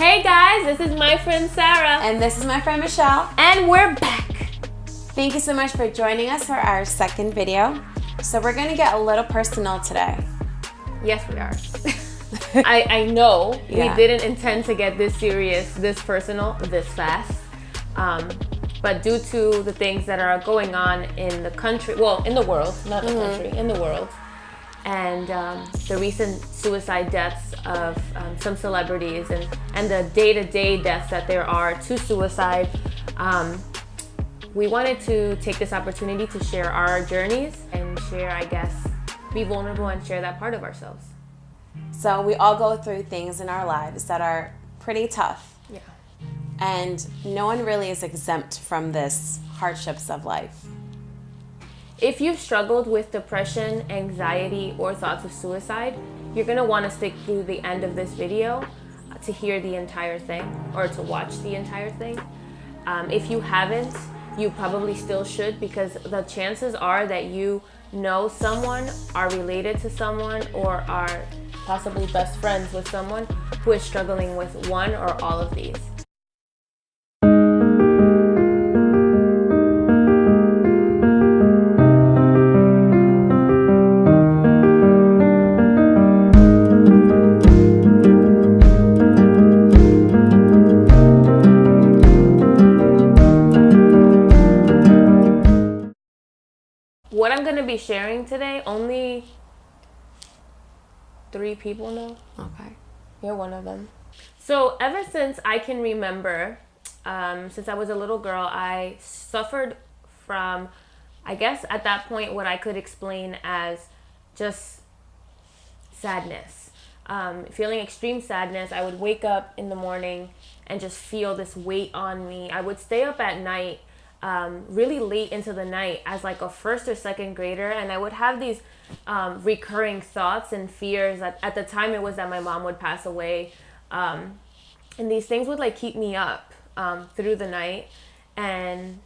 Hey guys, this is my friend Sarah. And this is my friend Michelle. And we're back. Thank you so much for joining us for our second video. So we're going to get a little personal today. Yes, we are. I know we didn't intend to get this serious, this personal, this fast. But due to the things that are going on in the country, well, in the world, not the country, in the world, and the recent suicide deaths of some celebrities and the day-to-day deaths that there are to suicide, we wanted to take this opportunity to share our journeys and share, I guess, be vulnerable and share that part of ourselves. So we all go through things in our lives that are pretty tough. Yeah. And no one really is exempt from this hardships of life. If you've struggled with depression, anxiety, or thoughts of suicide, you're going to want to stick through the end of this video to hear the entire thing or to watch the entire thing. If you haven't, you probably still should, because the chances are that you know someone, are related to someone, or are possibly best friends with someone who is struggling with one or all of these. What I'm going to be sharing today, only 3 people know. Okay. You're one of them. So ever since I can remember, since I was a little girl, I suffered from, I guess at that point, what I could explain as just sadness. Feeling extreme sadness. I would wake up in the morning and just feel this weight on me. I would stay up at night, really late into the night as like a first or second grader, and I would have these recurring thoughts and fears. At the time it was that my mom would pass away, and these things would like keep me up through the night, and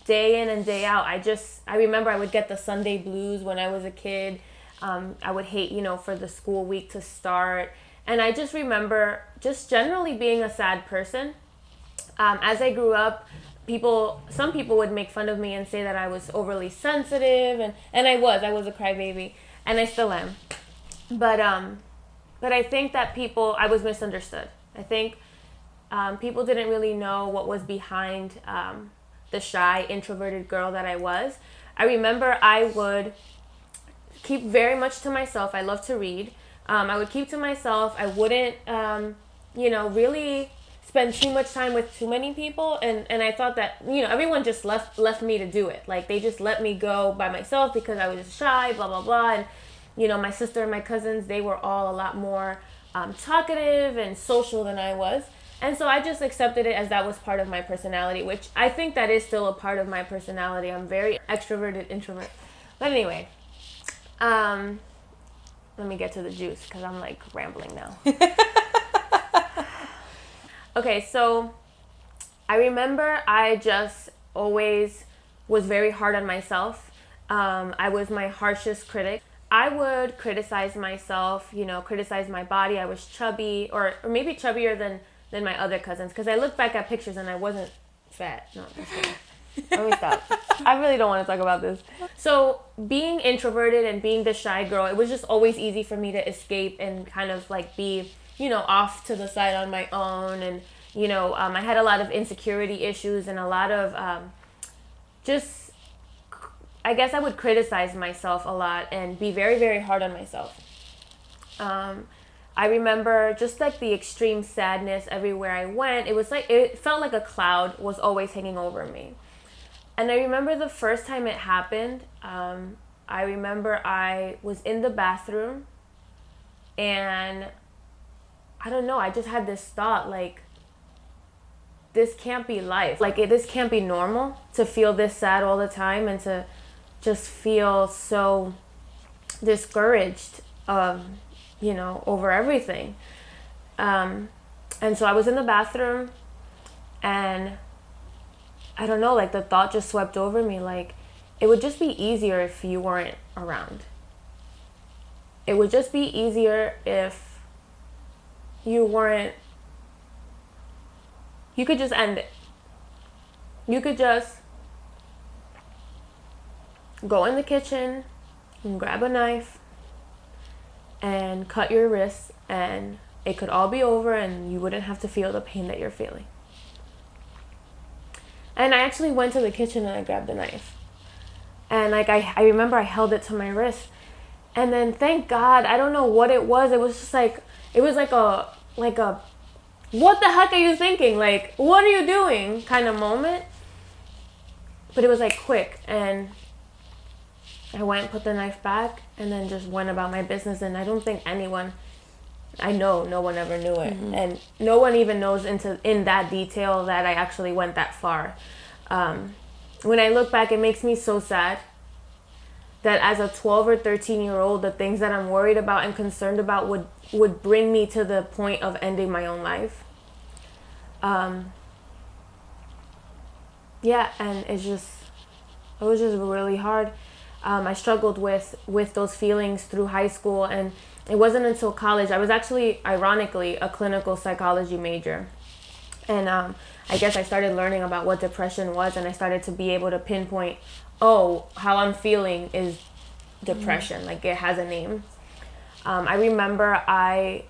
day in and day out I remember I would get the Sunday blues when I was a kid. I would hate, for the school week to start, and I just remember just generally being a sad person. As I grew up, some people would make fun of me and say that I was overly sensitive, and I was a crybaby, and I still am. But I think that I was misunderstood. I think people didn't really know what was behind the shy, introverted girl that I was. I remember I would keep very much to myself. I love to read. I would keep to myself. I wouldn't, really spend too much time with too many people, and I thought that everyone just left me to do it. Like they just let me go by myself because I was shy, blah blah blah. And my sister and my cousins, they were all a lot more talkative and social than I was, and so I just accepted it as that was part of my personality, which I think that is still a part of my personality. I'm very extroverted introvert. But anyway, let me get to the juice because I'm like rambling now. Okay, so I remember I just always was very hard on myself. I was my harshest critic. I would criticize myself, criticize my body. I was chubby, or maybe chubbier than my other cousins, because I look back at pictures and I wasn't fat. No, just kidding. Let me stop. I really don't want to talk about this. So being introverted and being the shy girl, it was just always easy for me to escape and kind of like be off to the side on my own. And, I had a lot of insecurity issues and a lot of I guess I would criticize myself a lot and be very, very hard on myself. I remember just like the extreme sadness everywhere I went. It felt like a cloud was always hanging over me. And I remember the first time it happened, I remember I was in the bathroom and I don't know, I just had this thought like, this can't be life. Like this can't be normal to feel this sad all the time and to just feel so discouraged, over everything. And so I was in the bathroom and I don't know, like the thought just swept over me. Like it would just be easier if you weren't around. It would just be easier if you weren't you could just end it. You could just go in the kitchen and grab a knife and cut your wrists, and it could all be over and you wouldn't have to feel the pain that you're feeling. And I actually went to the kitchen and I grabbed the knife. And like I remember I held it to my wrist. And then thank God, I don't know what it was. It was just like, it was like a what the heck are you thinking? Like, what are you doing kind of moment. But it was like quick, and I went and put the knife back and then just went about my business. And I don't think anyone, I know no one ever knew it. Mm-hmm. And no one even knows in that detail that I actually went that far. When I look back, it makes me so sad that as a 12 or 13-year-old, the things that I'm worried about and concerned about would bring me to the point of ending my own life. Yeah, and it was just really hard. I struggled with those feelings through high school, and it wasn't until college. I was actually, ironically, a clinical psychology major. And I guess I started learning about what depression was, and I started to be able to pinpoint, how I'm feeling is depression. Mm-hmm. Like, it has a name. I remember I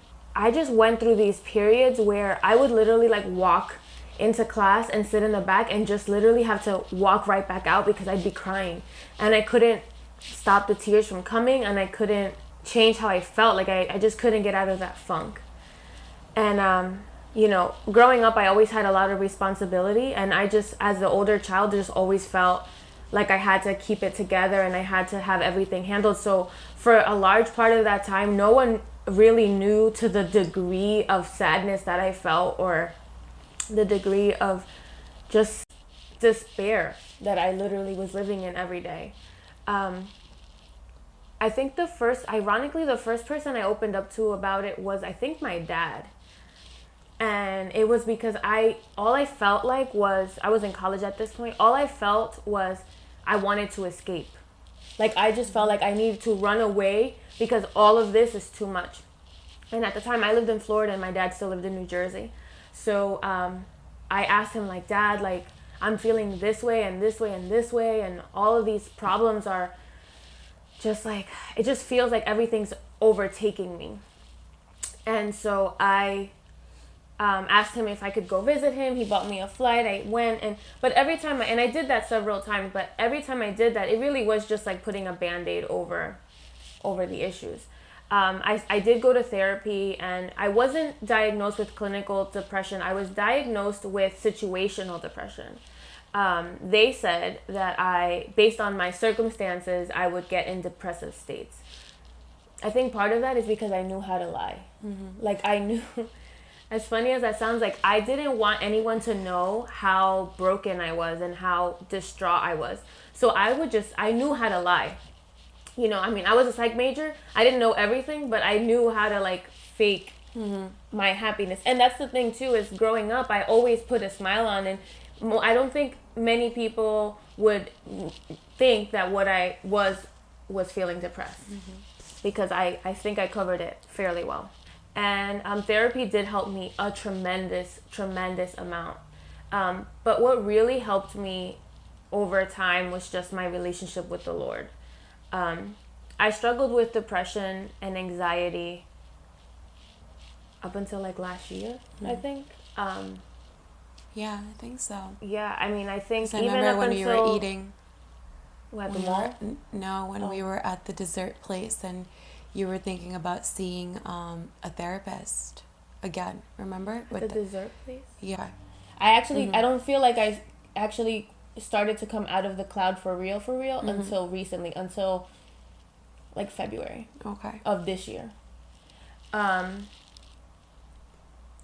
just went through these periods where I would literally like walk into class and sit in the back and just literally have to walk right back out because I'd be crying. And I couldn't stop the tears from coming, and I couldn't change how I felt. Like, I just couldn't get out of that funk. And, growing up, I always had a lot of responsibility, and I just, as the older child, just always felt like I had to keep it together and I had to have everything handled. So for a large part of that time, no one really knew to the degree of sadness that I felt, or the degree of just despair that I literally was living in every day. I think the first person I opened up to about it was, I think, my dad. And it was because all I felt like was, I was in college at this point, all I felt was I wanted to escape. Like, I just felt like I needed to run away because all of this is too much. And at the time, I lived in Florida and my dad still lived in New Jersey. So I asked him, like, Dad, like, I'm feeling this way and this way and this way, and all of these problems are just like, it just feels like everything's overtaking me. And so I asked him if I could go visit him. He bought me a flight. I went, but every time I did that several times, but every time I did that, it really was just like putting a Band-Aid over the issues. I did go to therapy, and I wasn't diagnosed with clinical depression. I was diagnosed with situational depression. They said that based on my circumstances, I would get in depressive states. I think part of that is because I knew how to lie. Mm-hmm. Like, I knew, as funny as that sounds, like, I didn't want anyone to know how broken I was and how distraught I was. So I knew how to lie. I was a psych major. I didn't know everything, but I knew how to, like, fake my happiness. And that's the thing, too, is growing up, I always put a smile on. And I don't think many people would think that what I was feeling depressed. Mm-hmm. Because I think I covered it fairly well. And therapy did help me a tremendous, tremendous amount. But what really helped me over time was just my relationship with the Lord. I struggled with depression and anxiety up until like last year, I think. Yeah, I think so. Yeah, I think even I remember when we were eating. At the mall? When we were at the dessert place and you were thinking about seeing a therapist again, remember? At the dessert place? Yeah. I don't feel like I actually started to come out of the cloud for real until recently, until like February of this year.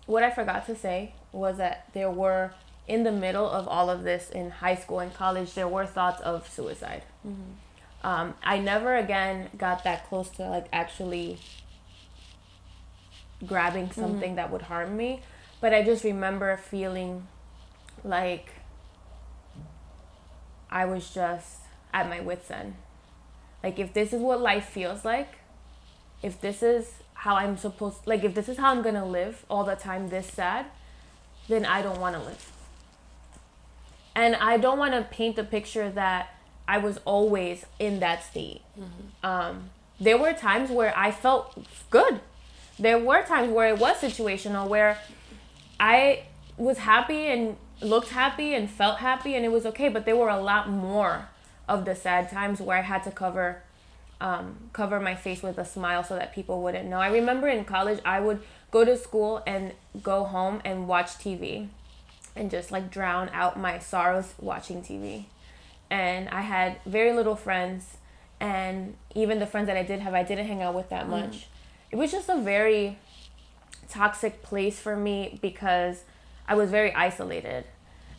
What I forgot to say was that there were, in the middle of all of this in high school and college, there were thoughts of suicide. Mm-hmm. I never again got that close to like actually grabbing something that would harm me, but I just remember feeling like I was just at my wit's end. Like, if this is what life feels like, if this is how I'm supposed, like, if this is how I'm gonna live all the time this sad, then I don't want to live. And I don't want to paint the picture that I was always in that state. There were times where I felt good. There were times where it was situational, where I was happy and looked happy and felt happy and it was okay. But there were a lot more of the sad times where I had to cover my face with a smile so that people wouldn't know. I remember in college, I would go to school and go home and watch TV and just like drown out my sorrows watching TV. And I had very little friends, and even the friends that I did have, I didn't hang out with that much. It was just a very toxic place for me because I was very isolated.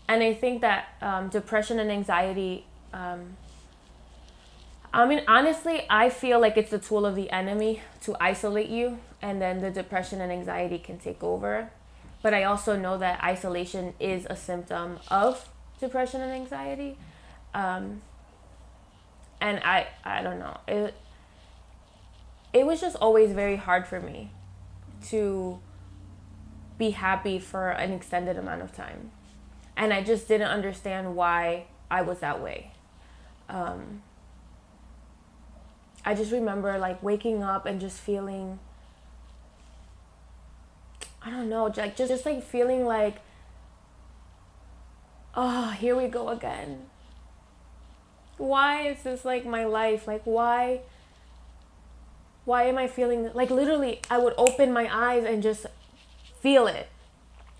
And I think that depression and anxiety, I mean, honestly, I feel like it's a tool of the enemy to isolate you, and then the depression and anxiety can take over. But I also know that isolation is a symptom of depression and anxiety. And I don't know. It was just always very hard for me to be happy for an extended amount of time. And I just didn't understand why I was that way. I just remember like waking up and just feeling, I don't know, like just like feeling like, oh, here we go again. Why is this like my life? Like why am I feeling like literally I would open my eyes and just feel it.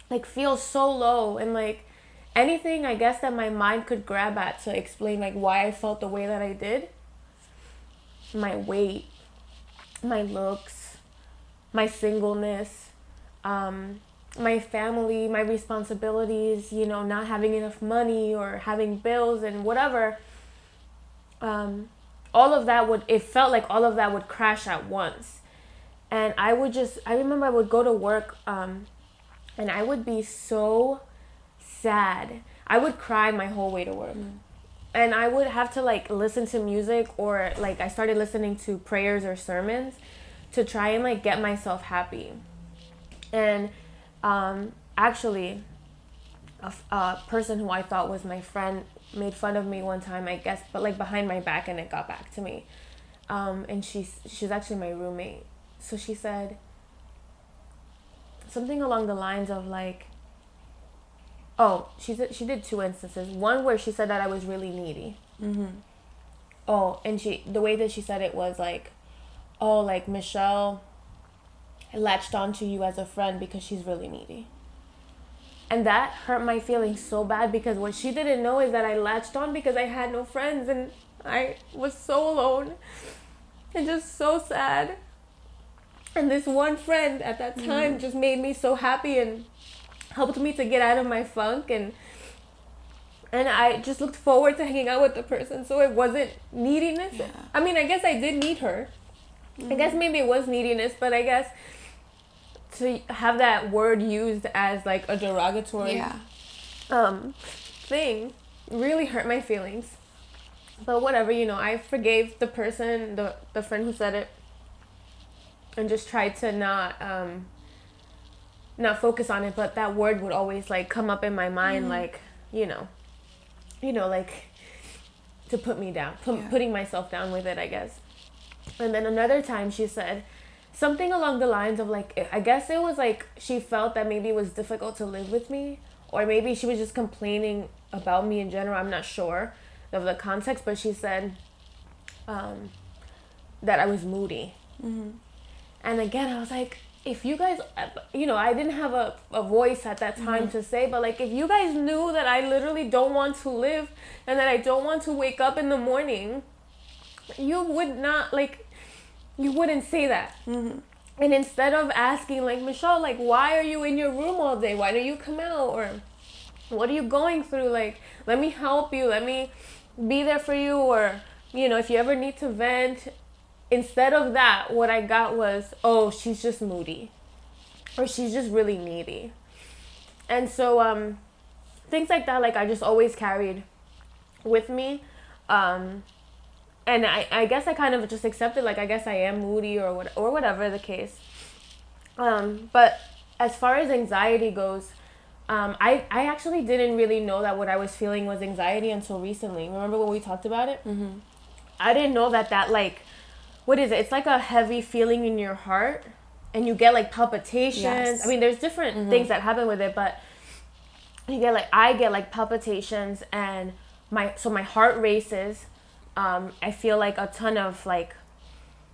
Like feel so low, and like anything I guess that my mind could grab at to explain like why I felt the way that I did. My weight, my looks, my singleness, my family, my responsibilities, you know, not having enough money or having bills and whatever. All of that it felt like all of that would crash at once. And I remember I would go to work, and I would be so sad. I would cry my whole way to work. And I would have to like listen to music, or like I started listening to prayers or sermons to try and like get myself happy. And actually a person who I thought was my friend made fun of me one time, I guess, but like behind my back, and it got back to me. And she's actually my roommate. So she said something along the lines of like, she did two instances. One where she said that I was really needy. And the way that she said it was like, like Michelle latched onto you as a friend because she's really needy. And that hurt my feelings so bad, because what she didn't know is that I latched on because I had no friends and I was so alone and just so sad. And this one friend at that time just made me so happy and helped me to get out of my funk, and I just looked forward to hanging out with the person. So it wasn't neediness. Yeah. I mean, I guess I did need her. I guess maybe it was neediness, but I guess to have that word used as like a derogatory thing really hurt my feelings. But whatever, you know, I forgave the person, the friend who said it, and just tried to not focus on it. But that word would always like come up in my mind, like, you know, like to put me down, putting myself down with it, I guess. And then another time she said something along the lines of like, I guess it was like she felt that maybe it was difficult to live with me, or maybe she was just complaining about me in general. I'm not sure of the context, but she said that I was moody. And again, I was like, if you guys, you know, I didn't have a voice at that time to say, but like, if you guys knew that I literally don't want to live and that I don't want to wake up in the morning, you would not, like, you wouldn't say that. And instead of asking, like, Michelle, like, why are you in your room all day? Why don't you come out? Or what are you going through? Like, let me help you. Let me be there for you. Or, you know, if you ever need to vent. Instead of that, what I got was, oh, she's just moody. Or she's just really needy. And so things like that, like, I just always carried with me. And I guess I kind of just accepted, like, I guess I am moody or whatever the case. But as far as anxiety goes, I actually didn't really know that what I was feeling was anxiety until recently. Remember when we talked about it? Mm-hmm. I didn't know that like, what is it? It's like a heavy feeling in your heart, and you get like palpitations. Yes. I mean, there's different things that happen with it, but I get like palpitations, and my heart races. I feel like a ton of like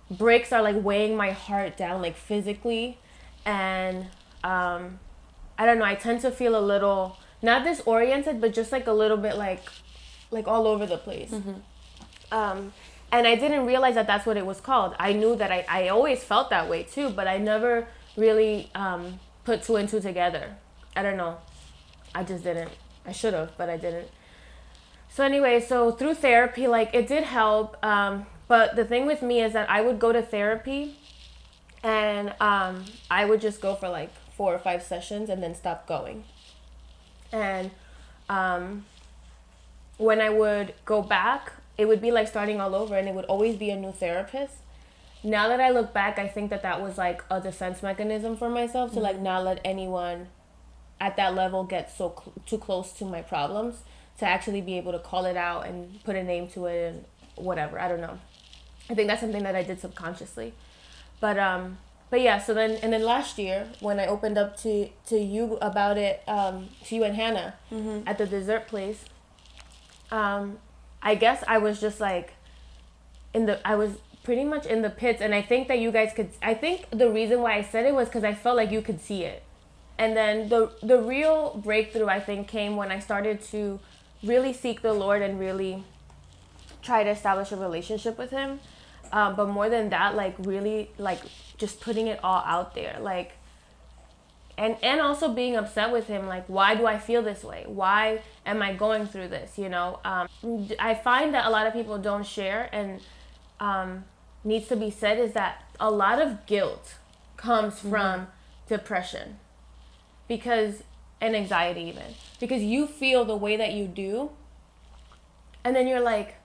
bricks are like weighing my heart down, like physically, and I don't know, I tend to feel a little not disoriented, but just like a little bit like all over the place. And I didn't realize that that's what it was called. I knew that I always felt that way too, but I never really put two and two together. I don't know, I just didn't. I should have, but I didn't. So anyway, so through therapy, like it did help. But the thing with me is that I would go to therapy, and I would just go for like 4 or 5 sessions and then stop going. And when I would go back, it would be like starting all over, and it would always be a new therapist. Now that I look back, I think that was like a defense mechanism for myself to like not let anyone at that level get too close to my problems, to actually be able to call it out and put a name to it and whatever. I don't know. I think that's something that I did subconsciously. But yeah, so then last year when I opened up to you about it, to you and Hannah at the dessert place, I guess I was just like I was pretty much in the pits, and I think that you guys I think the reason why I said it was because I felt like you could see it. And then the real breakthrough, I think, came when I started to really seek the Lord and really try to establish a relationship with him. But more than that, like really like just putting it all out there, like, and also being upset with him, like, why do I feel this way? Why am I going through this? You know, I find that a lot of people don't share, and needs to be said, is that a lot of guilt comes from depression, and anxiety even, because you feel the way that you do, and then you're like,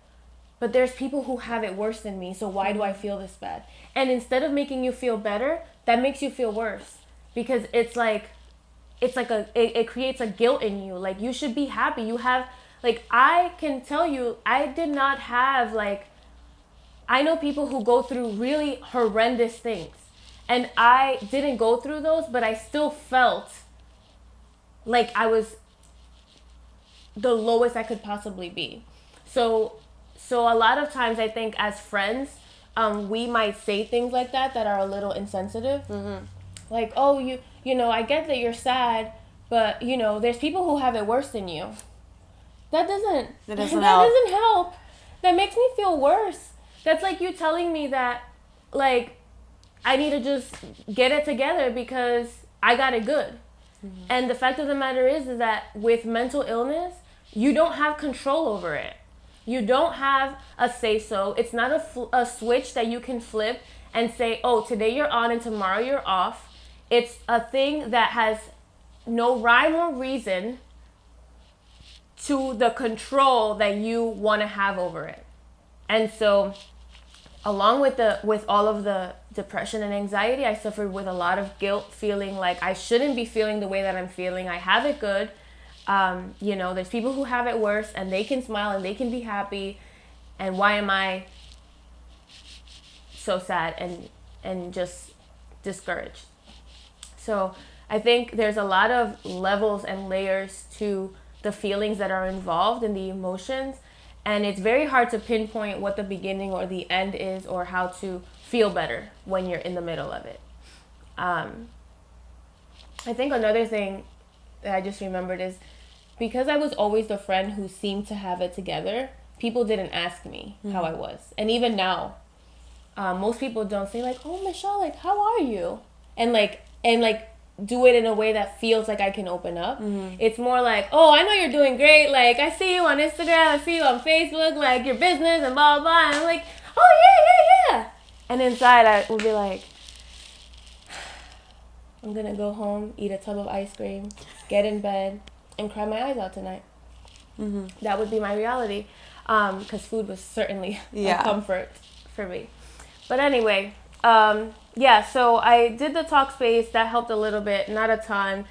but there's people who have it worse than me, so why do I feel this bad? And instead of making you feel better, that makes you feel worse, because it creates a guilt in you. Like, you should be happy. You have, like, I can tell you, I did not have, like, I know people who go through really horrendous things, and I didn't go through those, but I still felt like I was the lowest I could possibly be. So a lot of times, I think as friends, we might say things like that are a little insensitive. Like, oh, you know, I get that you're sad, but, you know, there's people who have it worse than you. That doesn't help. That makes me feel worse. That's like you telling me that, like, I need to just get it together because I got it good. And the fact of the matter is that with mental illness, you don't have control over it. You don't have a say-so. It's not a switch that you can flip and say, oh, today you're on and tomorrow you're off. It's a thing that has no rhyme or reason to the control that you want to have over it. And so, along with all of the depression and anxiety, I suffered with a lot of guilt, feeling like I shouldn't be feeling the way that I'm feeling. I have it good. You know, there's people who have it worse, and they can smile and they can be happy. And why am I so sad and just discouraged? So I think there's a lot of levels and layers to the feelings that are involved in the emotions. And it's very hard to pinpoint what the beginning or the end is, or how to feel better when you're in the middle of it. I think another thing that I just remembered is, because I was always the friend who seemed to have it together, people didn't ask me how I was. And even now, most people don't say like, oh, Michelle, like, how are you? And do it in a way that feels like I can open up. It's more like, oh, I know you're doing great. Like, I see you on Instagram, I see you on Facebook, like, your business and blah, blah, blah. And I'm like, oh, yeah. And inside I will be like, I'm going to go home, eat a tub of ice cream, get in bed, and cry my eyes out tonight. That would be my reality, because food was certainly a comfort for me. But anyway, so I did the talk space. That helped a little bit, not a ton.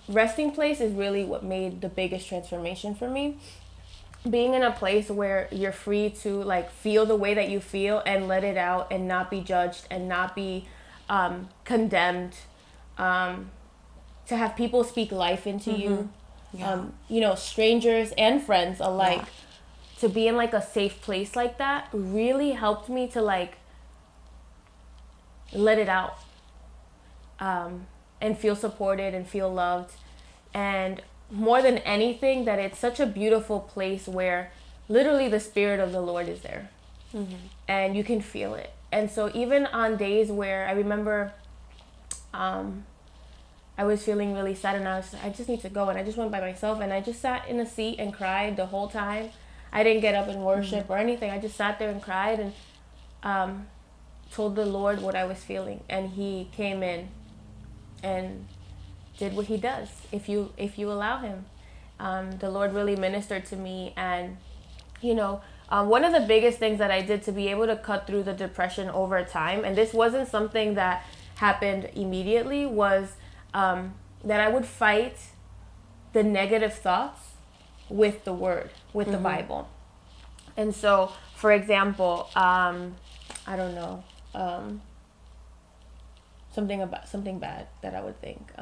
resting place is really what made the biggest transformation for me. Being in a place where you're free to like feel the way that you feel and let it out and not be judged and not be condemned, to have people speak life into you, you know, strangers and friends alike, to be in like a safe place like that really helped me to like let it out, and feel supported and feel loved. And more than anything, that it's such a beautiful place where literally the Spirit of the Lord is there, and you can feel it. And so even on days where I remember I was feeling really sad and I just need to go, and I just went by myself and I just sat in a seat and cried the whole time. I didn't get up and worship or anything. I just sat there and cried and told the Lord what I was feeling, and he came in and did what he does if you allow him. The Lord really ministered to me. And you know, one of the biggest things that I did to be able to cut through the depression over time, and this wasn't something that happened immediately, was that I would fight the negative thoughts with the word, with the Bible. And so, for example, I don't know, something bad that I would think.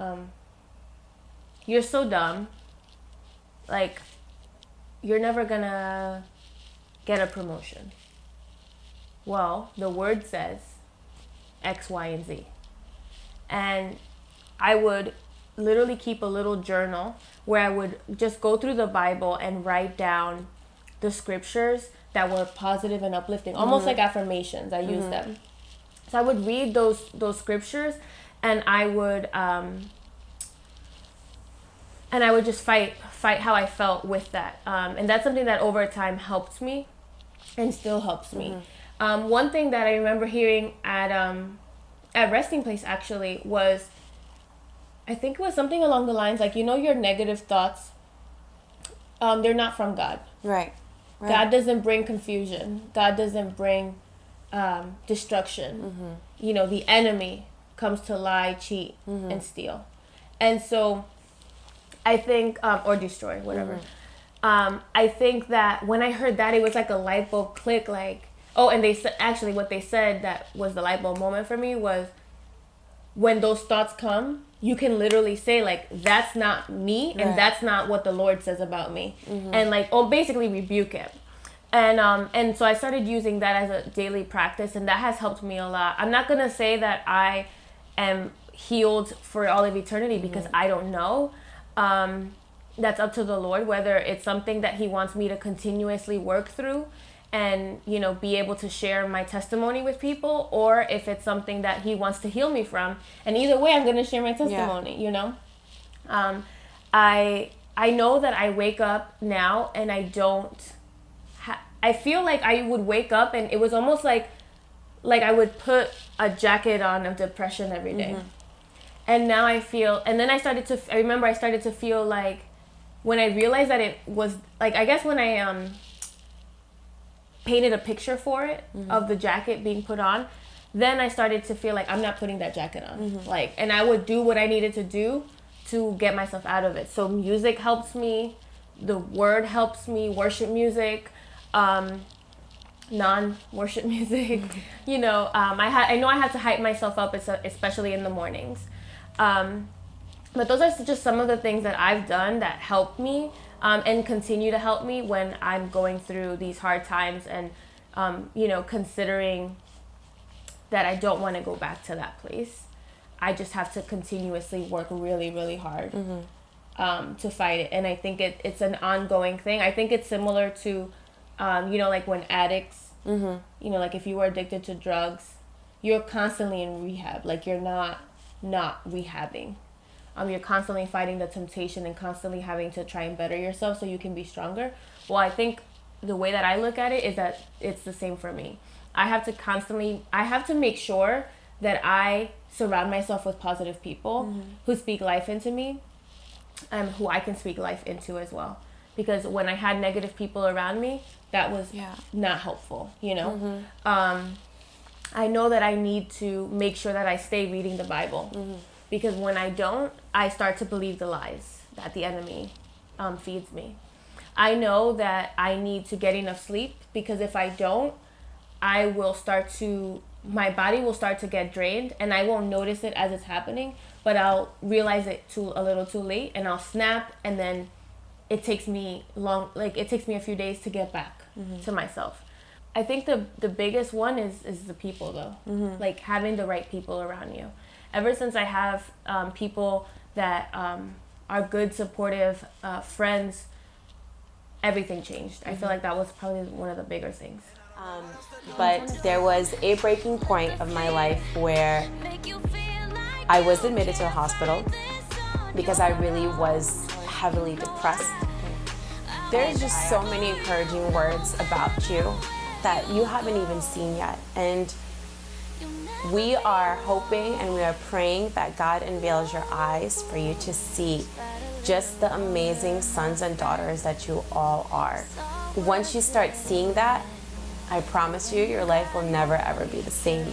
You're so dumb. Like, you're never gonna get a promotion. Well, the word says X, Y, and Z. And I would literally keep a little journal where I would just go through the Bible and write down the scriptures that were positive and uplifting, almost like affirmations. I use them. So I would read those scriptures, and I would just fight how I felt with that. And that's something that over time helped me and still helps me. One thing that I remember hearing at Resting Place actually was, I think it was something along the lines like, you know, your negative thoughts, they're not from God. Right. God doesn't bring confusion. God doesn't bring destruction. You know, the enemy comes to lie, cheat, and steal. And so I think, or destroy, whatever. I think that when I heard that, it was like a light bulb click, like, oh, and they said, actually what they said that was the light bulb moment for me was, when those thoughts come, you can literally say like, that's not me, and that's not what the Lord says about me. And like, basically rebuke it. And so I started using that as a daily practice, and that has helped me a lot. I'm not gonna say that I am healed for all of eternity, because I don't know. That's up to the Lord, whether it's something that he wants me to continuously work through and, you know, be able to share my testimony with people, or if it's something that he wants to heal me from. And either way, I'm going to share my testimony, you know. I know that I wake up now and I don't, I feel like I would wake up and it was almost like I would put a jacket on of depression every day. And now I feel, and then I remember I started to feel like, when I realized that it was like, I guess when I painted a picture for it of the jacket being put on, then I started to feel like I'm not putting that jacket on. Like, and I would do what I needed to do to get myself out of it. So music helps me, the word helps me, worship music, non-worship music. You know, I know I have to hype myself up, especially in the mornings. But those are just some of the things that I've done that help me, and continue to help me when I'm going through these hard times, and, you know, considering that I don't want to go back to that place. I just have to continuously work really, really hard to fight it. And I think it's an ongoing thing. I think it's similar to, you know, like when addicts, you know, like if you were addicted to drugs, you're constantly in rehab. Like, you're not rehabbing. You're constantly fighting the temptation and constantly having to try and better yourself so you can be stronger. Well, I think the way that I look at it is that it's the same for me. I have to make sure that I surround myself with positive people who speak life into me, and who I can speak life into as well. Because when I had negative people around me, that was not helpful, you know? I know that I need to make sure that I stay reading the Bible. because when I don't, I start to believe the lies that the enemy feeds me. I know that I need to get enough sleep, because if I don't, my body will start to get drained, and I won't notice it as it's happening, but I'll realize it a little too late, and I'll snap, and then it takes me a few days to get back to myself. I think the biggest one is the people, though. Like having the right people around you. Ever since I have people that are good, supportive friends, everything changed. I feel like that was probably one of the bigger things. But there was a breaking point of my life where I was admitted to a hospital because I really was heavily depressed. There's just so many encouraging words about you that you haven't even seen yet. And we are hoping and we are praying that God unveils your eyes for you to see just the amazing sons and daughters that you all are. Once you start seeing that, I promise you, your life will never ever be the same.